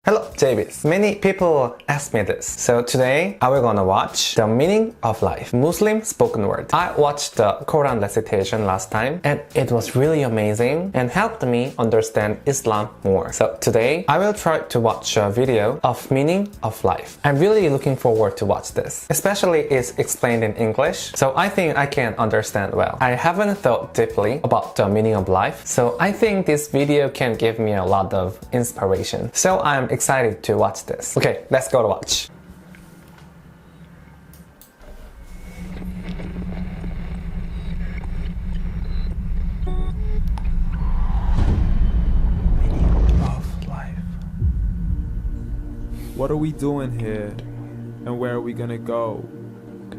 Hello, JBs. Many people ask me this. So today, I will gonna watch the meaning of life, Muslim spoken word. I watched the Quran recitation last time and it was really amazing and helped me understand Islam more. So today, I will try to watch a video of meaning of life. I'm really looking forward to watch this. Especially it's explained in English, so I think I can understand well. I haven't thought deeply about the meaning of life, so I think this video can give me a lot of inspiration. So I'm excited to watch this. Okay, let's go to watch. Meaning of life. What are we doing here? And where are we gonna go?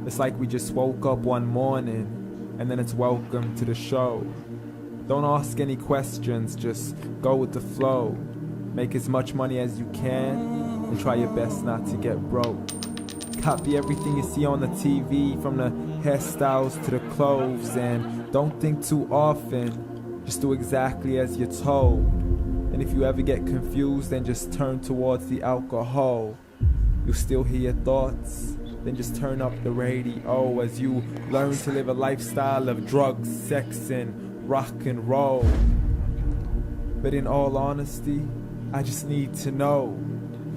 It's like we just woke up one morning and then it's welcome to the show. Don't ask any questions, just go with the flow. Make as much money as you can and try your best not to get broke. Copy everything you see on the TV, from the hairstyles to the clothes, and don't think too often, just do exactly as you're told. And if you ever get confused, then just turn towards the alcohol. You'll still hear your thoughts, then just turn up the radio as you learn to live a lifestyle of drugs, sex, and rock and roll. But in all honesty, I just need to know,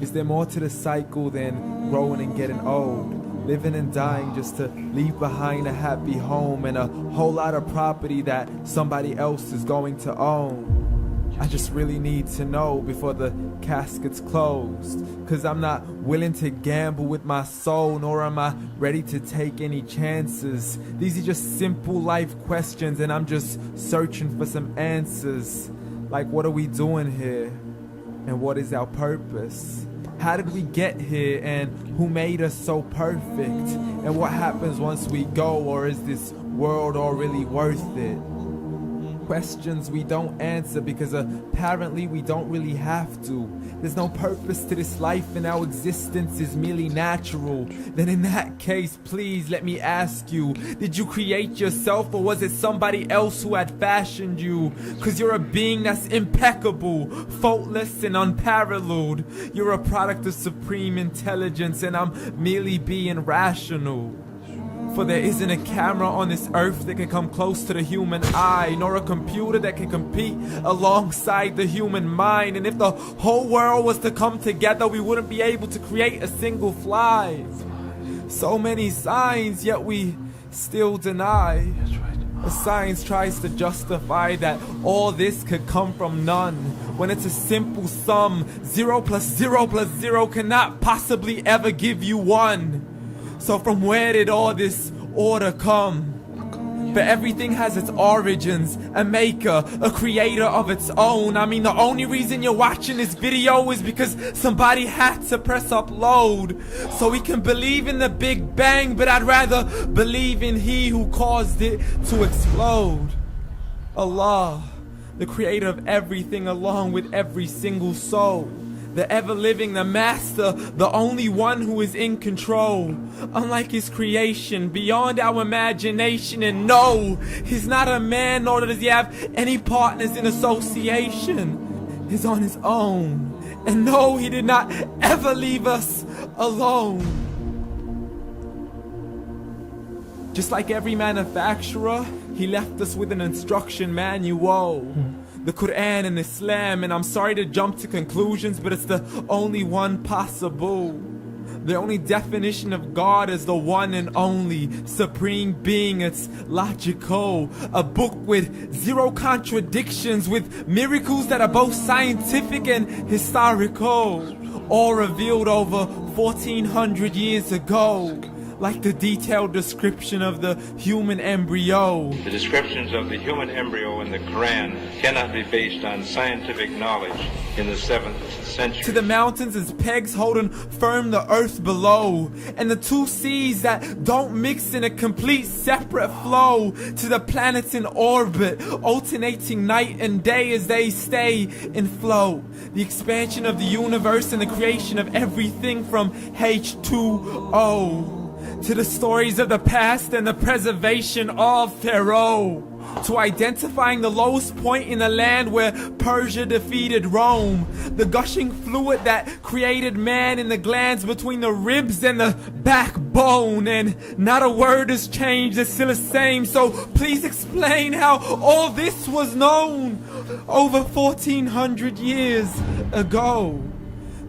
is there more to the cycle than growing and getting old? Living and dying just to leave behind a happy home and a whole lot of property that somebody else is going to own. I just really need to know before the casket's closed, 'cause I'm not willing to gamble with my soul, nor am I ready to take any chances. These are just simple life questions and I'm just searching for some answers. Like, what are we doing here? And what is our purpose? How did we get here, and who made us so perfect? And what happens once we go, or is this world all really worth it? Questions we don't answer because apparently we don't really have to. There's no purpose to this life and our existence is merely natural. Then in that case, please let me ask you, did you create yourself or was it somebody else who had fashioned you? 'Cause you're a being that's impeccable, faultless and unparalleled. You're a product of supreme intelligence and I'm merely being rational. For there isn't a camera on this earth that can come close to the human eye, nor a computer that can compete alongside the human mind. And if the whole world was to come together, we wouldn't be able to create a single fly. So many signs, yet we still deny. The science tries to justify that all this could come from none, when it's a simple sum. 0 plus 0 plus 0 cannot possibly ever give you 1. So from where did all this order come? For everything has its origins, a maker, a creator of its own. I mean, the only reason you're watching this video is because somebody had to press upload. So we can believe in the Big Bang, but I'd rather believe in He who caused it to explode. Allah, the creator of everything along with every single soul. The ever-living, the master, the only one who is in control. Unlike his creation, beyond our imagination. And no, he's not a man, nor does he have any partners in association. He's on his own. And no, he did not ever leave us alone. Just like every manufacturer, he left us with an instruction manual. The Quran and Islam, and I'm sorry to jump to conclusions, but it's the only one possible. The only definition of God is the one and only supreme being. It's logical, a book with 0 contradictions, with miracles that are both scientific and historical, all revealed over 1400 years ago. Like the detailed description of the human embryo. The descriptions of the human embryo in the Quran cannot be based on scientific knowledge in the 7th century. To the mountains as pegs holding firm the earth below, and the 2 seas that don't mix in a complete separate flow. To the planets in orbit, alternating night and day as they stay in flow. The expansion of the universe and the creation of everything from H2O. To the stories of the past and the preservation of Pharaoh. to identifying the lowest point in the land where Persia defeated Rome, the gushing fluid that created man in the glands between the ribs and the backbone, and not a word has changed, it's still the same. So please explain how all this was known over 1400 years ago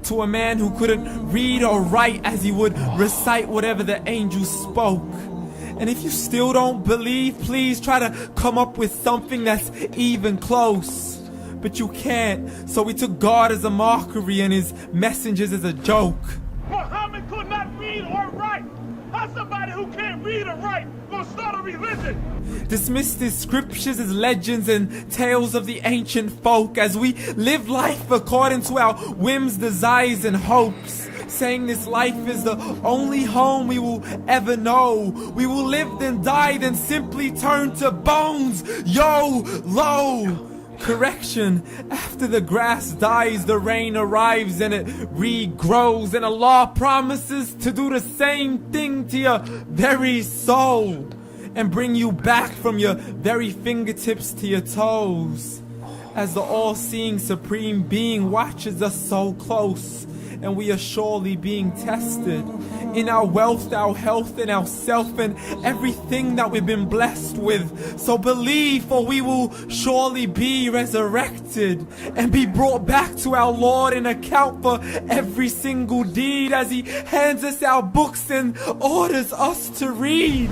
to a man who couldn't read or write as he would recite whatever the angels spoke. And if you still don't believe, please try to come up with something that's even close. But you can't, so we took God as a mockery and his messengers as a joke. Muhammad could not read or write. How's somebody who can't read or write gonna start a religion? Dismiss these scriptures as legends and tales of the ancient folk as we live life according to our whims, desires, and hopes. Saying this life is the only home we will ever know. We will live then die, then simply turn to bones. YOLO! Correction, after the grass dies, the rain arrives and it regrows, and Allah promises to do the same thing to your very soul and bring you back from your very fingertips to your toes, as the all-seeing supreme being watches us so close, and we are surely being tested in our wealth, our health, and our self, and everything that we've been blessed with. So believe, for we will surely be resurrected and be brought back to our Lord and account for every single deed as he hands us our books and orders us to read.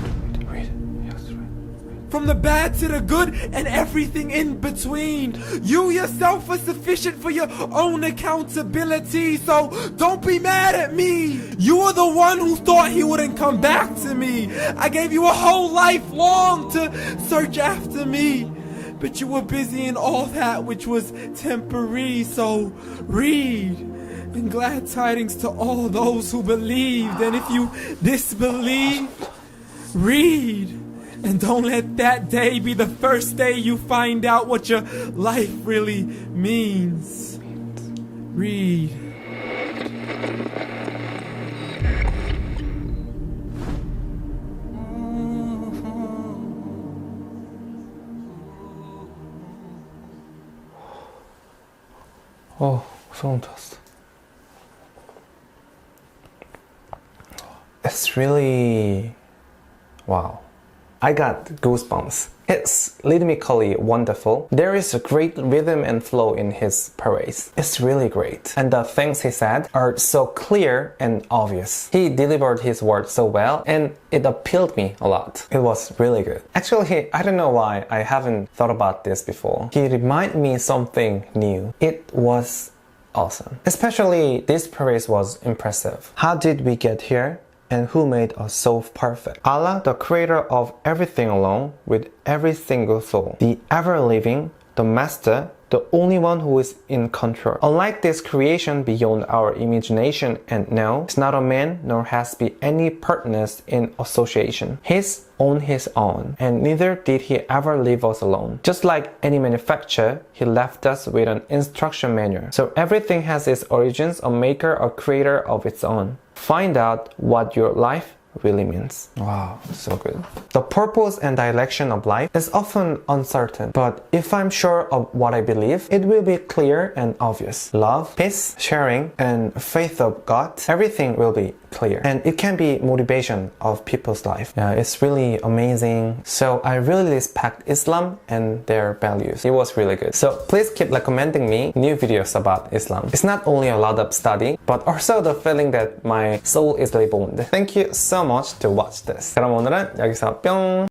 From the bad to the good and everything in between. You yourself are sufficient for your own accountability, so don't be mad at me. You are the one who thought he wouldn't come back to me. I gave you a whole life long to search after me, but you were busy in all that which was temporary, so read. And glad tidings to all those who believed, and if you disbelieved, read. And don't let that day be the first day you find out what your life really means. Read. Oh, 소름 돋았어. It's really wow. I got goosebumps. It's rhythmically wonderful. There is a great rhythm and flow in his parades. It's really great. And the things he said are so clear and obvious. He delivered his words so well, and it appealed me a lot. It was really good. Actually, I don't know why I haven't thought about this before. He reminded me something new. It was awesome. Especially this parade was impressive. How did we get here? And who made us so perfect? Allah, the creator of everything alone, with every single soul. The ever-living, the master, the only one who is in control. Unlike this creation beyond our imagination, and no, it's not a man, nor has been any partners in association. He's on his own, and neither did he ever leave us alone. Just like any manufacturer, he left us with an instruction manual. So everything has its origins, a maker, a creator of its own. Find out what your life really means. Wow, so good. The purpose and direction of life is often uncertain, but if I'm sure of what I believe, it will be clear and obvious. Love, peace, sharing, and faith of God, everything will be clear. And it can be motivation of people's life. It's really amazing. So I really respect Islam and their values. It was really good. So please keep recommending me new videos about Islam. It's not only a lot of study, but also the feeling that my soul is reborn. Thank you so much to watch this. 그럼 오늘은 여기서 뿅!